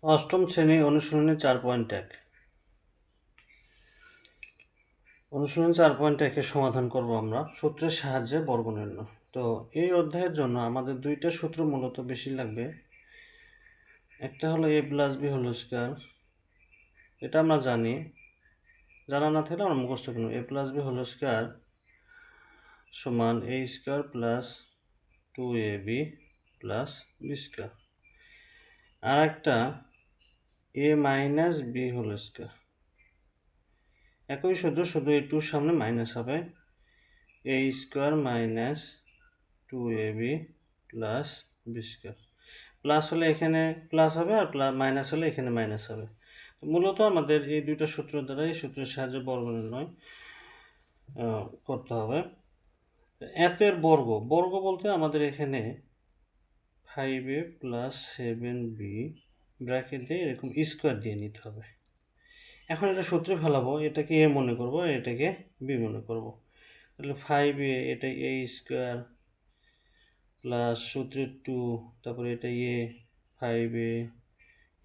অষ্টম শ্রেণী অনুশীলনী 4.1 অনুশীলনী 4.1 এর সমাধান করব আমরা সূত্রের সাহায্যে বর্গ নির্ণয়। তো এই অধ্যায়ের জন্য আমাদের দুইটা সূত্র মূলত বেশি লাগবে। একটা হলো a plus B whole square, এটা আমরা জানি, জানা না থাকলে আমরা মুখস্থ করব। a plus B whole square সমান a square plus 2ab plus b square. আর একটা a minus B whole square, একই সূত্র, শুধু এই টুর সামনে মাইনাস হবে। a square minus 2ab plus B square. Plus হলে এখানে প্লাস হবে, আর মাইনাস হলে এখানে মাইনাস হবে। তো মূলত আমাদের এই দুইটা সূত্র দ্বারা, এই সূত্রের সাহায্যে বর্গ নির্ণয় করতে হবে। এত এর বর্গ, বর্গ বলতে আমাদের এখানে 5a প্লাস 7b ব্র্যাকেট দিয়ে এরকম স্কোয়ার দিয়ে নিতে হবে। এখন এটা সূত্রে ফেলাবো, এটাকে a মনে করব, এটাকে b মনে করব। তাহলে 5a, এটা a স্কোয়ার প্লাস সূত্রে 2, তারপরে এটা a 5a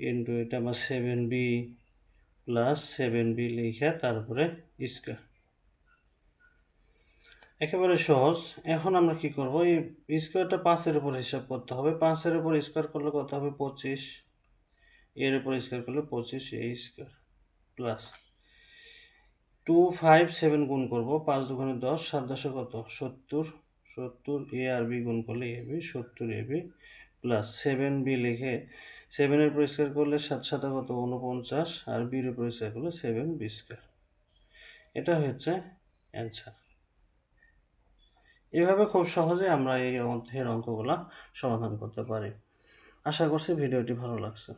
ইন্টু এটা আমার 7b প্লাস 7b লিখে তারপরে স্কোয়ার। একেবারে সহজ। এখন আমরা কি করব, এই স্কোয়ারটা 5-এর উপর হিসাব করতে হবে। 5-এর উপর স্কোয়ার করলে কত হবে? 25। এর উপর স্কোয়ার করলে 25 a স্কোয়ার প্লাস 2, 5, 7 গুণ করব, 5 দুগুণে 10, 7 10 কত? 70। 70 a আর b গুণ করলে ab, 70 ab প্লাস 7b লিখে 7-এর উপর স্কোয়ার করলে 7 7 কত? 49, আর b-র উপর স্কোয়ার করলে 7b স্কোয়ার। এটা হচ্ছে অ্যান্সার। এভাবে খুব সহজে আমরা এই অধ্যায়ের অঙ্কগুলো সমাধান করতে পারি। আশা করছি ভিডিওটি ভালো লাগছে।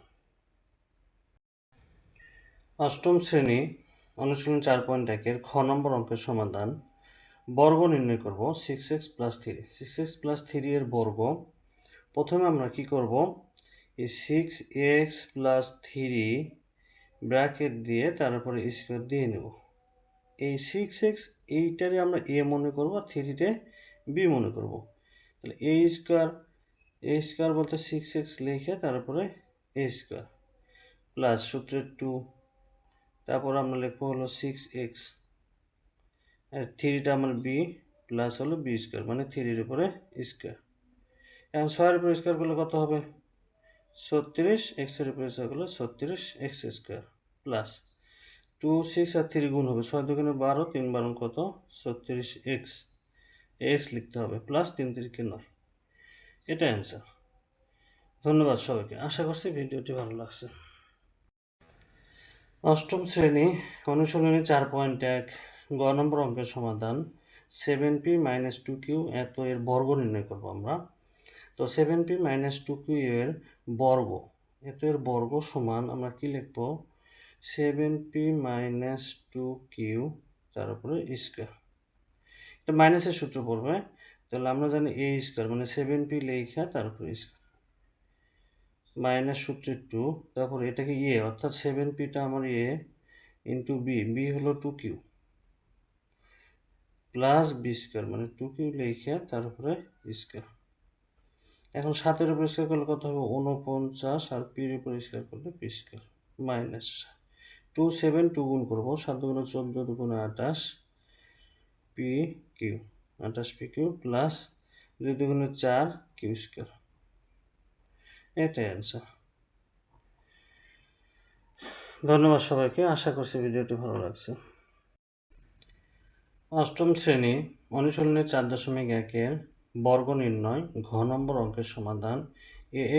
অষ্টম শ্রেণী অনুশীলনী 4.1 খ নম্বর অঙ্কের সমাধান। বর্গ নির্ণয় করব 6x প্লাস 3। 6x প্লাস 3 এর বর্গ। প্রথমে আমরা কি করব, এই 6x প্লাস 3 ব্র্যাকেট দিয়ে তার উপরে স্কোয়ার দিয়ে নেব। এই 6x এইটারে আমরা a মনে করব, আর 3-তে b মনে করব। তাহলে a স্কোয়ার বলতে 6x লিখে তারপরে a স্কোয়ার প্লাস সূত্রে 2, তারপর আমরা লিখবো হলো 6x, আর 3টা আমার b প্লাস হলো b স্কোয়ার, মানে 3-এর উপরে স্কোয়ার। এখন 6-এর উপরে স্কোয়ার করলে কত হবে? 36, x-এর উপরে স্কোয়ার করলে 36x স্কোয়ার প্লাস 2, 6 আর 3 গুণ হবে, 6 দুগুণে 12, 3 12 কত? 36x, x লিখতে হবে, প্লাস 3 3 9। এটা অ্যান্সার। ধন্যবাদ সবাইকে, আশা করছি ভিডিওটি ভালো লাগছে। অষ্টম শ্রেণী অনুশীলনী 4.1 গ নম্বর অঙ্কের সমাধান। 7p মাইনাস 2q এত এর বর্গ নির্ণয় করব আমরা। তো 7p মাইনাস 2q এর বর্গ, এত এর বর্গ সমান আমরা কি লিখব? 7p মাইনাস 2q তার উপরে স্কোয়ার। এটা মাইনাসের সূত্র পড়বে, তাহলে আমরা জানি a স্কোয়ার মানে 7p লেখা তার উপরে স্কোয়ার মাইনাস সূত্রে 2, তারপর এটাকে a, অর্থাৎ 7pটা আমার a ইন্টু b হলো 2q প্লাস b স্কোয়ার মানে 2q লিখে তারপরে স্কোয়ার। এখন 7-এর উপর স্কোয়ার করলে কত হবে? 49, আর p-র উপর স্কোয়ার করলে p স্কোয়ার মাইনাস 2, 7 2 গুণ করবো, 7 দুগুণে 14, দুগুণে 28 pq, 28 pq প্লাস 2 দুগুণে 4 q স্কোয়ার। এটাই অ্যান্সার। ধন্যবাদ সবাইকে, আশা করছি ভিডিওটি ভালো লাগছে। অষ্টম শ্রেণী অনুশীলনী 4.1 বর্গ নির্ণয় ঘ নম্বর অঙ্কের সমাধান।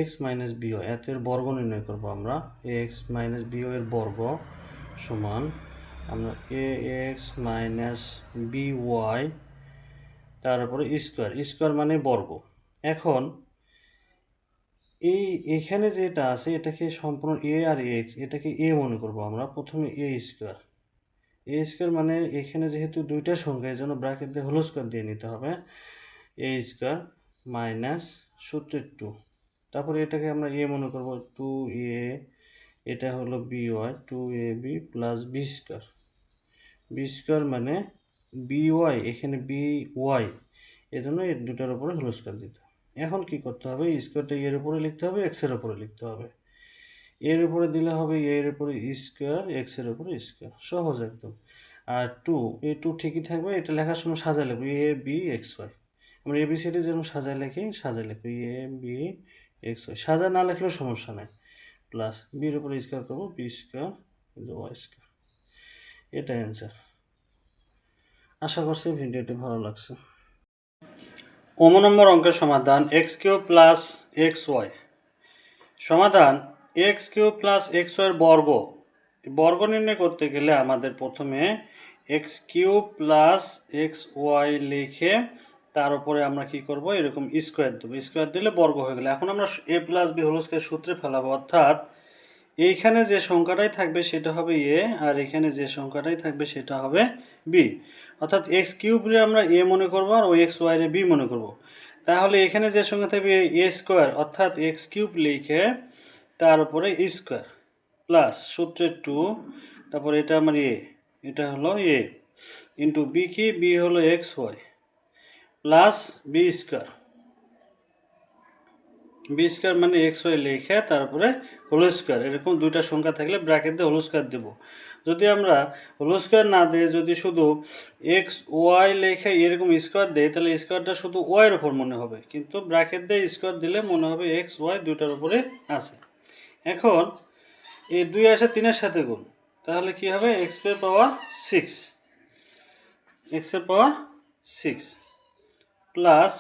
ax মাইনাস বিও এত এর বর্গ নির্ণয় করব আমরা। ax মাইনাস বিও এর বর্গ সমান আমরা ax মাইনাস by তার উপরে স্কোয়ার মানে বর্গ। এখন এখানে যেটা আছে এটাকে সম্পূর্ণ a আর x, এটাকে a মনে করব আমরা। প্রথমে a স্কোয়ার মানে এখানে যেহেতু দুইটা সংখ্যা, এই জন্য ব্র্যাকেট দিয়ে হোল স্কোয়ার দিয়ে নিতে হবে। a স্কোয়ার মাইনাস সূত্রে 2, তারপরে এটাকে আমরা a মনে করব, 2a, এটা হলো by 2ab plus B square মানে by, এখানে by, এজন্য এই দুটার উপরে হোল স্কোয়ার দিতে হবে। এখন কি করতে হবে? স্কোয়ারটা এর উপরে লিখতে হবে, এক্সের উপরে লিখতে হবে। এর উপরে দিলে হবে এর উপরে স্কোয়ার, এক্সের উপরে স্কোয়ার, সহজ একদম। আর টু, এই টু ঠিকই থাকবে, এটা লেখার সময় সাজায় লিখবো এ বি এক্স ওয়াই। আমরা এবিসিডি যেরকম সাজায় লিখি সাজায় লিখবো এ বি এক্স ওয়াই, সাজা না লিখলেও সমস্যা নাই। প্লাস বির উপরে স্কোয়ার করবো, বি স্কোয়ার ওয়াই স্কোয়ার। এটা অ্যান্সার। আশা করছি ভিডিওটি ভালো লাগছে। নম্বর অঙ্কের সমাধান x cube plus x y. সমাধান এক্স কিউব প্লাস এক্স ওয়াইয়ের বর্গ। বর্গ নির্ণয় করতে গেলে আমাদের প্রথমে x cube plus x y লিখে তার উপরে আমরা কি করব, এরকম স্কোয়ার দেবো। স্কোয়ার দিলে বর্গ হয়ে গেলে এখন আমরা এ প্লাস বি হোল স্কোয়ার সূত্রে ফেলাবো, অর্থাৎ এইখানে যে সংখ্যাটাই থাকবে সেটা হবে এ, আর এখানে যে সংখ্যাটাই থাকবে সেটা হবে বি। অর্থাৎ এক্স কিউবরে আমরা এ মনে করবো আর ওই এক্স ওয়াইরে বি মনে করব। তাহলে এখানে যে সংখ্যা থাকবে এ স্কোয়ার, অর্থাৎ এক্স কিউব লিখে তার উপরে স্কোয়ার প্লাস সূত্রে টু, তারপর এটা আমার এ, এটা হলো এ ইন্টু বি, কি বি হলো x y plus B square. B square মানে এক্স ওয়াই লিখে তারপরে হোল স্কোয়ার। এরকম দুইটা সংখ্যা থাকলে ব্র্যাকেট দিয়ে হোল স্কোয়ার দেবো। যদি আমরা হোল স্কোয়ার না দিই, যদি শুধু এক্স ওয়াই লেখে এরকম স্কোয়ার দেয়, তাহলে স্কোয়ারটা শুধু ওয়াইয়ের ওপর মনে হবে, কিন্তু ব্র্যাকেট দিয়ে স্কোয়ার দিলে মনে হবে এক্স ওয়াই দুইটার উপরে আছে। এখন এই 2 আসে 3-এর সাথে গুণ, তাহলে কি হবে এক্সের পাওয়ার 6, এক্সের পাওয়ার 6 প্লাস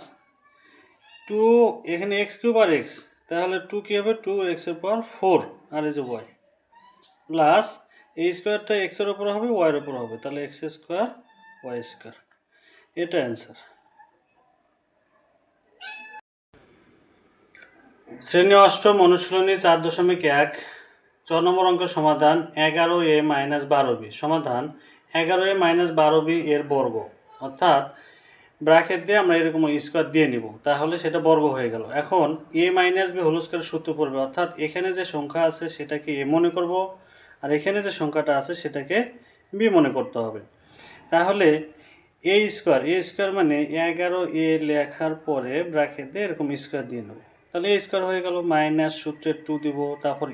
2, এখানে এক্স কিউব আর এক্স, তাহলে 2 কী হবে 2 এক্সের পাওয়ার 4, আর এই যে ওয়াই প্লাস এই স্কোয়ারটা এক্সের ওপর হবে ওয়াইয়ের ওপর হবে, তাহলে এক্স স্কোয়ার ওয়াই স্কোয়ার। এটা অ্যান্সার। শ্রেণী অষ্টম অনুশীলনী 4.1 4 নম্বর অঙ্কের সমাধান 11a - 12b। সমাধান 11a - 12b এর বর্গ, অর্থাৎ ব্র্যাকেট দিয়ে আমরা এরকম স্কোয়ার দিয়ে নিব, তাহলে সেটা বর্গ হয়ে গেল। এখন a - b হোল স্কোয়ারের সূত্র পড়বে, অর্থাৎ এখানে যে সংখ্যা আছে সেটাকে a মনে করব, আর এখানে যে সংখ্যাটা আছে সেটাকে b মনে করতে হবে। তাহলে a স্কোয়ার মানে 11a লেখার পরে ব্র্যাকেট দিয়ে এরকম স্কোয়ার দিয়ে নেব, তাহলে a স্কোয়ার হয়ে গেল, মাইনাস সূত্রে 2 দিব, তারপর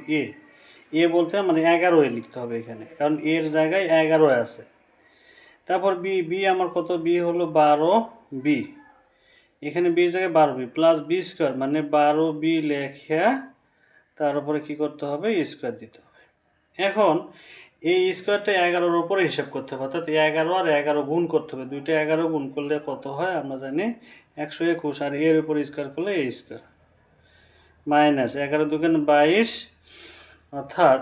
এ বলতে মানে 11a লিখতে হবে এখানে, কারণ এর জায়গায় 11 আছে। তারপর বি আমার কত, বি হলো 12b, এখানে বি জায়গায় 12b প্লাস বি স্কোয়ার মানে 12b লেখা তার উপরে কী করতে হবে স্কোয়ার দিতে হবে। এখন এই স্কোয়ারটা 11-এর উপরে হিসাব করতে হবে, অর্থাৎ 11 আর 11 গুণ করতে হবে। দুইটা 11 গুণ করলে কত হয় আমরা জানি 121, আর এর উপর স্কোয়ার করলে এ স্কোয়ার মাইনাস 11 × 2 = 22, অর্থাৎ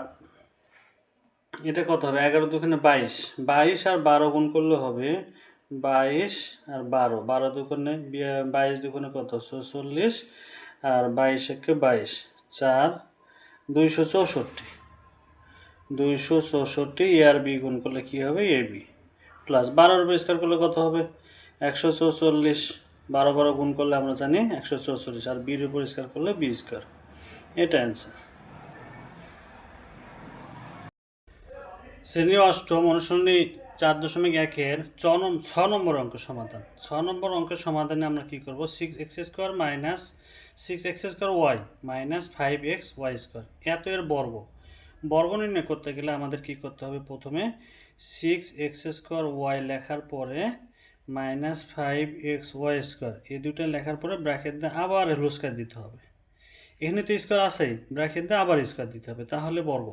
এটা কত হবে 11 × 2 = 22, 22 আর 12 গুণ করলে হবে 22 আর 12, 12 × 2 = 22, 2 কত 46, আর 22 × 1 = 22, 4 264 এ আর বি গুণ করলে কী হবে এ বি, প্লাস 12-এর উপর স্কোয়ার করলে কত হবে 144, 12 গুণ করলে আমরা জানি 144, আর বির উপর স্কোয়ার করলে বি স্কোয়ার। এটা অ্যান্সার। শ্রেণী অষ্টম অনুশীলনী 4.1 6 নম্বর অঙ্কের সমাধান। 6 নম্বর অঙ্কের সমাধানে আমরা কি করব, 6x² - 6x² y - 5xy², এত এর বর্গ। বর্গ নির্ণয় করতে গেলে আমাদের কি করতে হবে, প্রথমে 6x² y লেখার পরে -5xy² এই দুটো লেখার পরে ব্র্যাকেট দিয়ে আবার হোল স্কয়ার দিতে হবে। এখানে তো স্কোয়ার আছেই, ব্র্যাকেট দিয়ে আবার স্কোয়ার দিতে হবে, তাহলে বর্গ।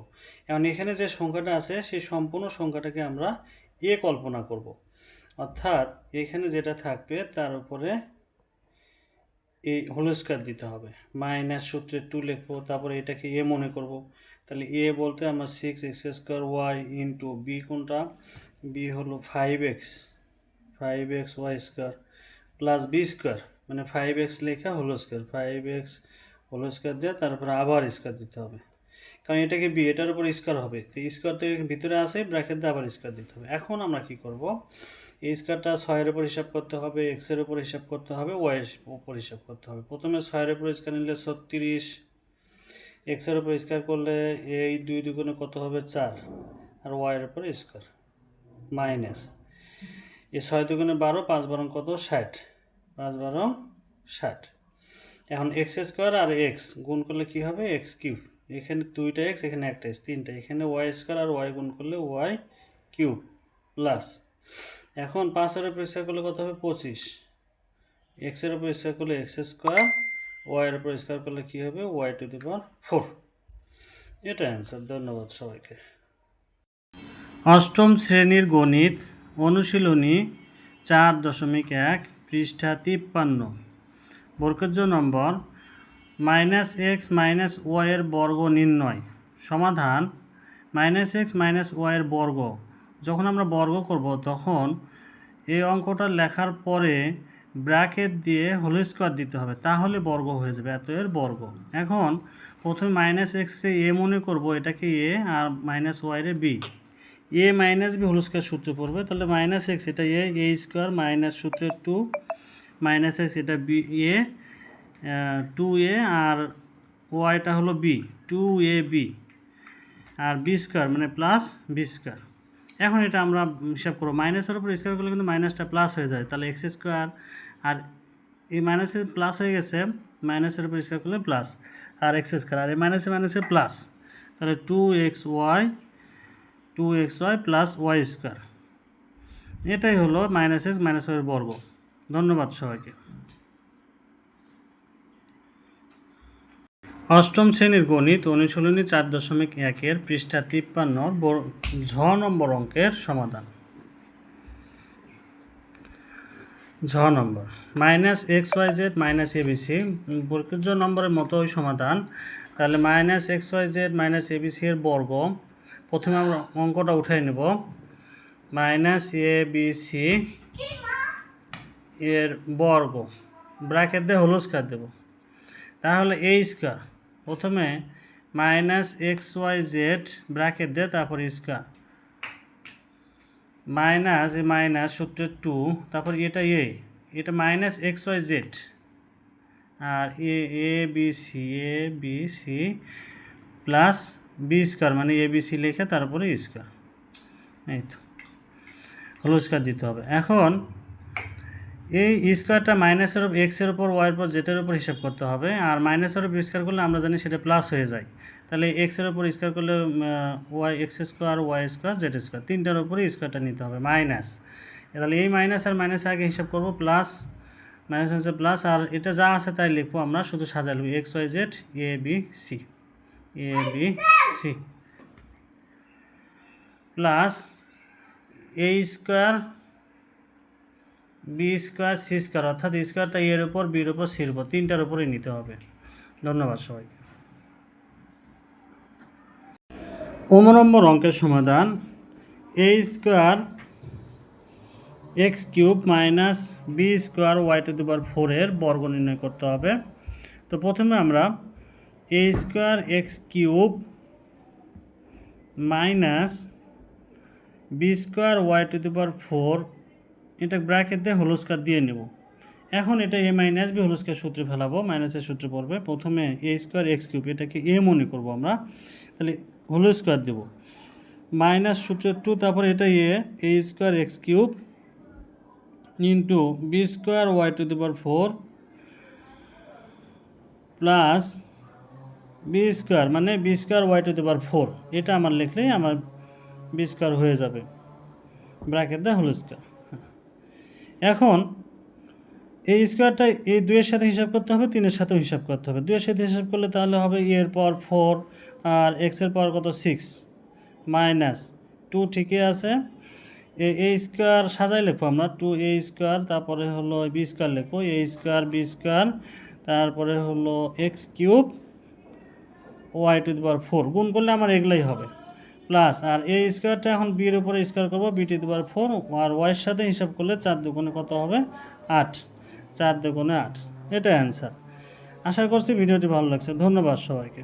এখন এখানে যে সংখ্যাটা আছে সেই সম্পূর্ণ সংখ্যাটাকে আমরা এ কল্পনা করব, অর্থাৎ এখানে যেটা থাকবে তার উপরে এই হোল স্কোয়ার দিতে হবে, মাইনাস সূত্রে 2 লিখবো, তারপরে এটাকে এ মনে করব। তাহলে এ বলতে আমরা 6x² y ইন্টু বি, কোনটা বি হলো 5xy² প্লাস বি স্কোয়ার মানে 5x লেখা whole square, 5x whole square দিয়ে তারপরে আবার স্কোয়ার দিতে হবে, কারণ এটাকে বি, এটার উপর স্কোয়ার হবে, তো স্কোয়ার তো ভিতরে আসে, ব্র্যাকেট দিয়ে আবার স্কোয়ার দিতে হবে। এখন আমরা কি করব, এই স্কোয়ারটা 6-এর উপর হিসাব করতে হবে, এক্সের উপর হিসাব করতে হবে, ওয়াইয়ের উপর হিসাব করতে হবে। প্রথমে 6-এর উপর স্কোয়ার নিলে 36, এক্সের উপর স্কোয়ার করলে এই 2 দুগুণে কত হবে 4, আর ওয়াইয়ের উপর স্কোয়ার মাইনাস এই 6 দুগুণে 12, 5 12 কত 60, 5 12 60। এখন x² আর x গুণ করলে কি হবে x³ এখানে 2টা এক্স, এখানে একটা এক্স, 3টা, এখানে ওয়াই স্কোয়ার আর ওয়াই গুণ করলে ওয়াই কিউব প্লাস, এখন 5-এর উপর স্কোয়ার করলে কত হবে 25, এক্সের উপর স্কোয়ার করলে এক্স স্কোয়ার, ওয়াইয়ের উপর স্কোয়ার করলে কী হবে y⁴। এটা অ্যান্সার। ধন্যবাদ সবাইকে। অষ্টম শ্রেণীর গণিত অনুশীলনী 4.1 পৃষ্ঠা 53, বর্গজ নম্বর -x - y এর বর্গ নির্ণয়। সমাধান -x - y এর বর্গ। যখন আমরা বর্গ করব তখন এই অঙ্কটা লেখার পরে ব্র্যাকেট দিয়ে হোল স্কোয়ার দিতে হবে, তাহলে বর্গ হয়ে যাবে, এত এর বর্গ। এখন প্রথমে -x-কে a মনে করব, এটাকে a আর -y রে b, a - b whole square সূত্রে পড়বে, তাহলে -x এটা a স্কোয়ার মাইনাস সূত্রে 2 -x এটা b a 2a আর ওয়াইটা হলো b 2ab আর b স্কোয়ার মানে প্লাস b স্কোয়ার। এখন এটা আমরা হিসাব করবো, মাইনাসের উপর স্কোয়ার করলে কিন্তু মাইনাসটা প্লাস হয়ে যায়, তাহলে এক্স স্কোয়ার আর এই মাইনাসের প্লাস হয়ে গেছে, মাইনাসের উপর স্কোয়ার করলে প্লাস আর এক্স স্কোয়ার আর এই মাইনাসে প্লাস, তাহলে 2xy প্লাস ওয়াই স্কোয়ার। এটাই হলো -x - y এর বর্গ। ধন্যবাদ সবাইকে। অষ্টম শ্রেণীর গণিত অনুশীলনী 4.1 পৃষ্ঠা 53 ঝ নম্বর অঙ্কের সমাধান। ঝ নম্বর -xyz - abc, বর্গজ নম্বরের মতোই সমাধান। তাহলে -xyz - abc এর বর্গ, প্রথমে আমরা অঙ্কটা উঠাই নেব, -abc এর বর্গ ব্র্যাকেট দিয়ে হোল স্কোয়ার দেব, তাহলে a স্কোয়ার, প্রথমে -xyz ব্র্যাকেট দিয়ে তারপর স্কোয়ার মাইনাস মাইনাস সূত্রের 2, তারপর এটা এটা -xyz আর A B C plus B square মানে abc লিখে তারপরে স্কোয়ার, এই তো হোল স্কোয়ার দিতে হবে। এখন এই স্কোয়ারটা মাইনাসের উপর এক্সের উপর ওয়াইয়ের উপর জেটের উপর হিসাব করতে হবে, আর মাইনাসের উপর স্কোয়ার করলে আমরা জানি সেটা প্লাস হয়ে যায়, তাহলে এক্সের উপর স্কোয়ার করলে y x square y square z square, তিনটার উপরে স্কোয়ারটা নিতে হবে মাইনাস, তাহলে এই মাইনাস আর মাইনাস আগে হিসাব করবো, প্লাস মাইনাস হচ্ছে প্লাস, আর এটা যা আছে তাই লিখবো, আমরা শুধু সাজাই লিখব xyz abc plus a square b square c square, অর্থাৎ স্কোয়ারটা এর উপর বির উপর সির উপর তিনটার উপরেই নিতে হবে। ধন্যবাদ সবাইকে। নম্বর অঙ্কের সমাধান, a square x³ minus b square y⁴ এর বর্গ নির্ণয় করতে হবে। তো প্রথমে আমরা a square x³ minus b square y⁴ এটা ব্র্যাকেট দিয়ে হোল স্কোয়ার দিয়ে নেব। এখন এটা a - b হোল স্কোয়ার সূত্রে ফেলাবো, মাইনাসের সূত্রে পড়বে, প্রথমে a স্কোয়ার x³ এটাকে a মনে করব আমরা, তাহলে হোল স্কোয়ার দেব মাইনাস সূত্রের 2, তারপর এটা a square x³ into b square y⁴ plus B square মানে বি স্কোয়ার y⁴, এটা আমার লিখলেই আমার বি স্কোয়ার হয়ে যাবে, ব্র্যাকেট দিয়ে হোল স্কোয়ার। এখন এই স্কোয়ারটা এই 2-এর সাথে হিসাব করতে হবে, 3-এর সাথেও হিসাব করতে হবে। 2-এর সাথে হিসাব করলে তাহলে হবে এর পাওয়ার 4 আর এক্সের পাওয়ার কত 6 মাইনাস 2, ঠিকই আছে। এ স্কোয়ার সাজাই লিখবো আমরা, 2a স্কোয়ার, তারপরে হলো বি স্কোয়ার লিখবো, a স্কোয়ার বি স্কোয়ার, তারপরে হলো x³ y⁴, গুণ করলে আমার এগুলাই হবে, প্লাস আর এই স্কোয়ারটা এখন বির উপরে স্কোয়ার করবো b⁴, আর ওয়াইয়ের সাথে হিসাব করলে 4 দুগুণে কত হবে 8, 4 দুগুণে 8, এটা অ্যান্সার। আশা করছি ভিডিওটি ভালো লাগছে। ধন্যবাদ সবাইকে।